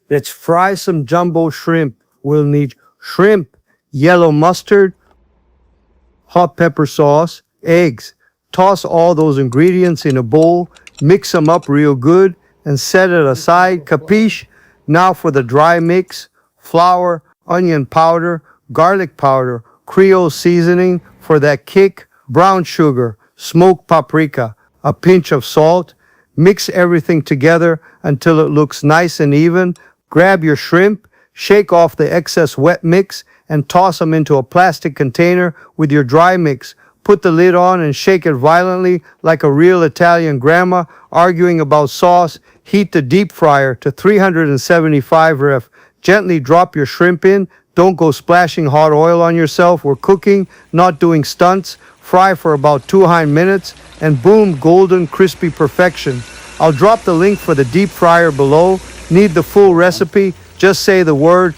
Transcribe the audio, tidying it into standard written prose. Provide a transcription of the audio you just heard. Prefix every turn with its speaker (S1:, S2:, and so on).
S1: Let's fry some jumbo shrimp. We'll need shrimp, yellow mustard, hot pepper sauce, eggs. Toss all those ingredients in a bowl, mix them up real good, and set it aside. Capiche? Now for the dry mix: flour, onion powder, garlic powder, Creole seasoning for that kick, brown sugar, smoked paprika, a pinch of salt. Mix everything together until it looks nice and even. Grab your shrimp, shake off the excess wet mix, and toss them into a plastic container with your dry mix. Put the lid on and shake it violently like a real Italian grandma arguing about sauce. Heat the deep fryer to 375 ref. Gently drop your shrimp in. Don't go splashing hot oil on yourself. We're cooking, not doing stunts. Fry for about 2 minutes and boom, golden, crispy perfection. I'll drop the link for the deep fryer below. Need the full recipe? Just say the word